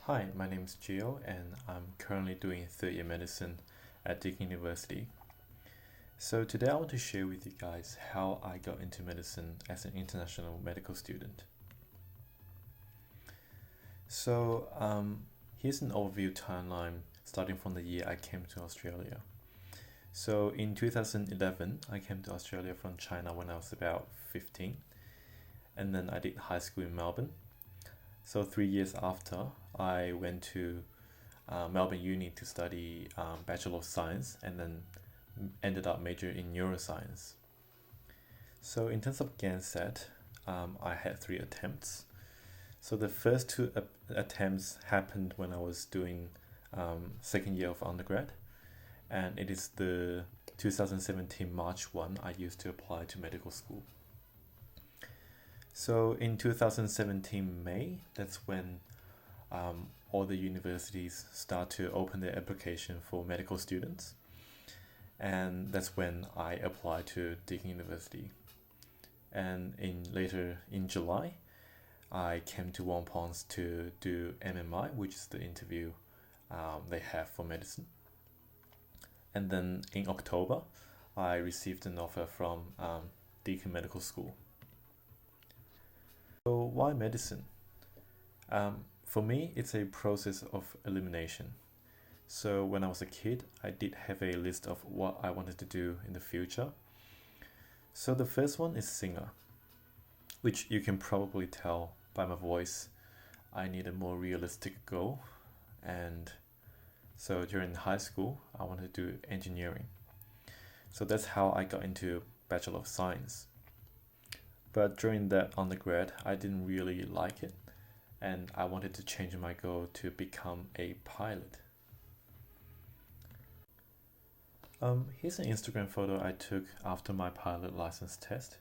Hi, my name is Gio, and I'm currently doing third year medicine at Deakin University. So, today I want to share with you guys how I got into medicine as an international medical student. Here's an overview timeline starting from the year I came to Australia. So, in 2011, I came to Australia from China when I was about 15, and then I did high school in Melbourne. So, 3 years after, I went to Melbourne Uni to study Bachelor of Science and then ended up majoring in neuroscience. So in terms of GANSET, I had 3 attempts. So the first two attempts happened when I was doing second year of undergrad, and it is the 2017 March one I used to apply to medical school. So in 2017 May, that's when all the universities start to open their application for medical students, and that's when I applied to Deakin University. And later in July, I came to Wonpon's to do MMI, which is the interview they have for medicine. And then in October, I received an offer from Deakin Medical School. So why medicine? For me, it's a process of elimination. So when I was a kid, I did have a list of what I wanted to do in the future. So the first one is singer, which you can probably tell by my voice. I need a more realistic goal. And so during high school, I wanted to do engineering. So that's how I got into Bachelor of Science. But during that undergrad, I didn't really like it, and I wanted to change my goal to become a pilot. Here's an Instagram photo I took after my pilot license test.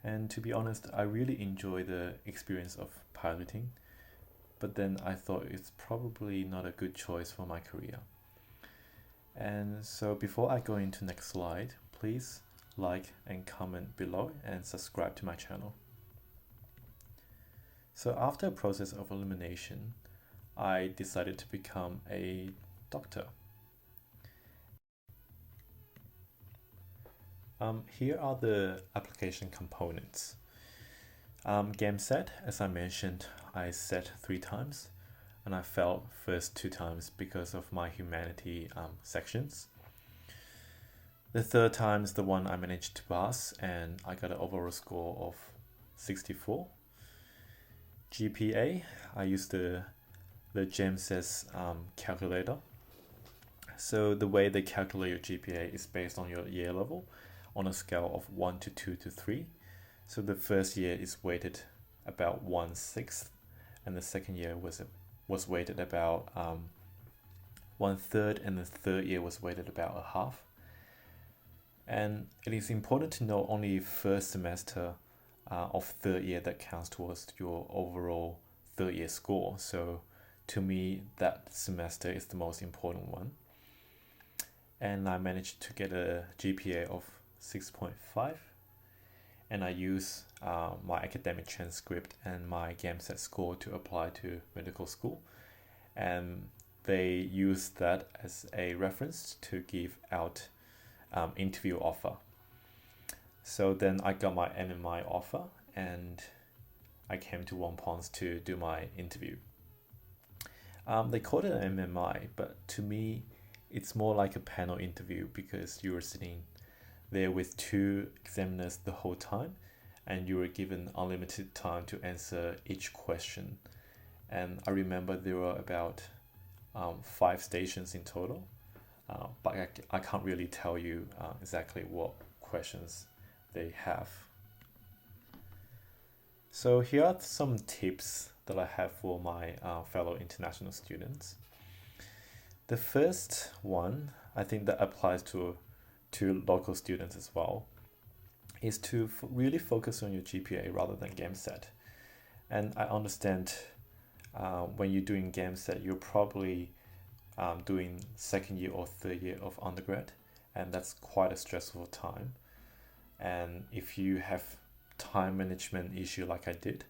And to be honest, I really enjoy the experience of piloting, but then I thought it's probably not a good choice for my career. And so before I go into next slide, please like and comment below and subscribe to my channel. So after a process of elimination, I decided to become a doctor. Here are the application components. GAMSET, as I mentioned, I sat 3 times, and I failed first 2 times because of my humanity sections. The third time is the one I managed to pass, and I got an overall score of 64. GPA, I used the GEMSES calculator. So the way they calculate your GPA is based on your year level on a scale of 1 to 2 to 3. So the first year is weighted about 1/6, and the second year was weighted about 1/3, and the third year was weighted about a half. And it is important to know only first semester of third year that counts towards your overall third year score. So to me, that semester is the most important one. And I managed to get a GPA of 6.5, and I use my academic transcript and my GAMSET score to apply to medical school, and they use that as a reference to give out interview offer. So then I got my MMI offer, and I came to Wonpon's to do my interview. They called it an MMI, but to me, it's more like a panel interview because you were sitting there with 2 examiners the whole time, and you were given unlimited time to answer each question. And I remember there were about 5 stations in total, but I can't really tell you exactly what questions they have. So here are some tips that I have for my fellow international students. The first one, I think that applies to local students as well, is to really focus on your GPA rather than GAMSET. And I understand when you're doing GAMSET, you're probably doing second year or third year of undergrad, and that's quite a stressful time. And if you have time management issue like I did,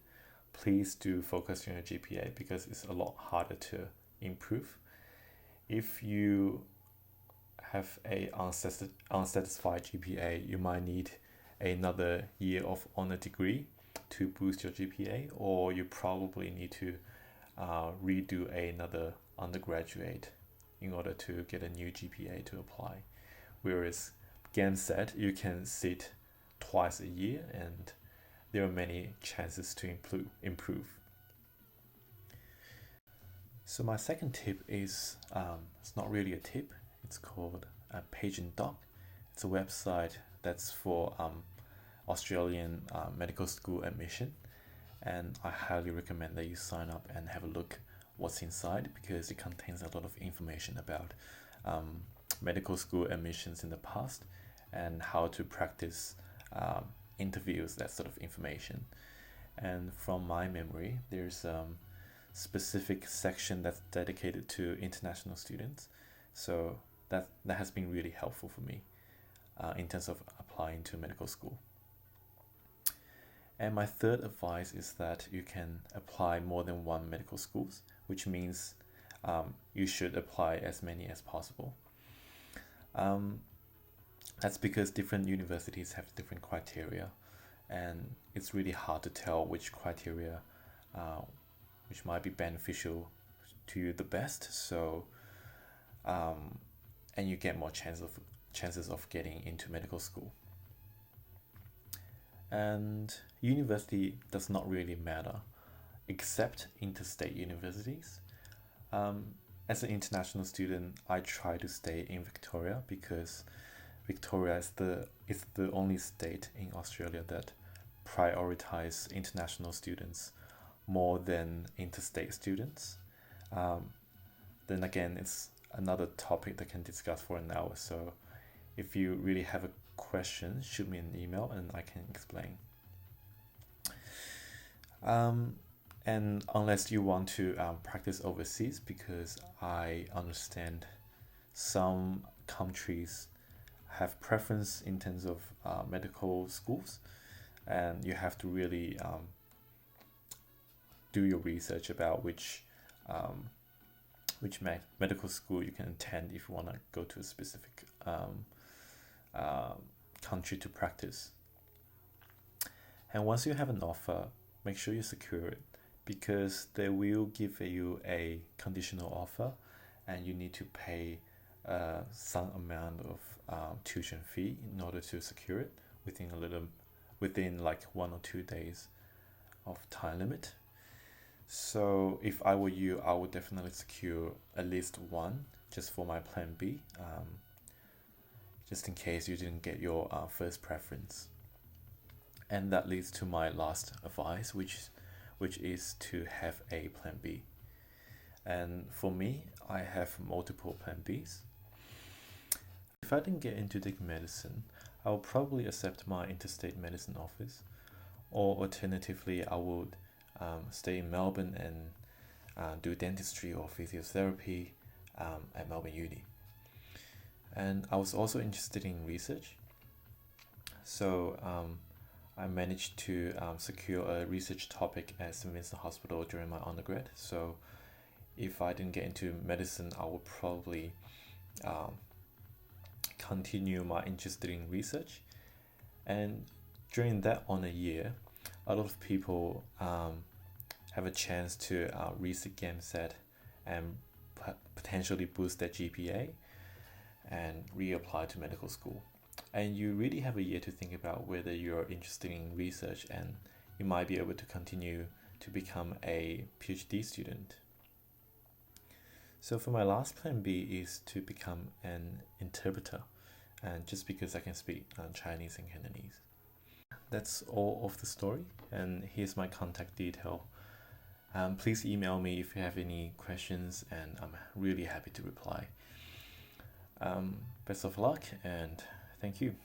please do focus on your GPA because it's a lot harder to improve. If you have a unsatisfied GPA, you might need another year of honor degree to boost your GPA, or you probably need to redo another undergraduate in order to get a new GPA to apply. Whereas GAMSAT, you can sit twice a year and there are many chances to improve. So my second tip is, it's not really a tip, it's called Page and Doc. It's a website that's for Australian medical school admission, and I highly recommend that you sign up and have a look what's inside, because it contains a lot of information about medical school admissions in the past and how to practice interviews, that sort of information. And from my memory, there's specific section that's dedicated to international students, so that has been really helpful for me in terms of applying to medical school. And my third advice is that you can apply more than one medical schools, which means you should apply as many as possible. That's because different universities have different criteria, and it's really hard to tell which criteria which might be beneficial to you the best. So and you get more chances of getting into medical school. And university does not really matter, except interstate universities. As an international student, I try to stay in Victoria because Victoria is the only state in Australia that prioritize international students more than interstate students. Then again, it's another topic that can discuss for an hour. So if you really have a question, shoot me an email and I can explain. And unless you want to practice overseas, because I understand some countries have preference in terms of medical schools, and you have to really do your research about which medical school you can attend if you want to go to a specific country to practice. And once you have an offer, make sure you secure it, because they will give you a conditional offer and you need to pay some amount of tuition fee in order to secure it within like 1 or 2 days of time limit. So if I were you, I would definitely secure at least one just for my plan B, just in case you didn't get your first preference. And that leads to my last advice, which is to have a plan B. And for me, I have multiple plan Bs. If I didn't get into Deakin medicine, I would probably accept my interstate medicine offers, or alternatively, I would stay in Melbourne and do dentistry or physiotherapy at Melbourne Uni. And I was also interested in research, so I managed to secure a research topic at St. Vincent Hospital during my undergrad. So if I didn't get into medicine, I would probably continue my interest in research. And during that honor year, a lot of people have a chance to resit GAMSAT and potentially boost their GPA and reapply to medical school. And you really have a year to think about whether you're interested in research, and you might be able to continue to become a PhD student. So for my last plan B is to become an interpreter, and just because I can speak Chinese and Cantonese. That's all of the story, and here's my contact detail. Please email me if you have any questions, and I'm really happy to reply. Best of luck, and thank you.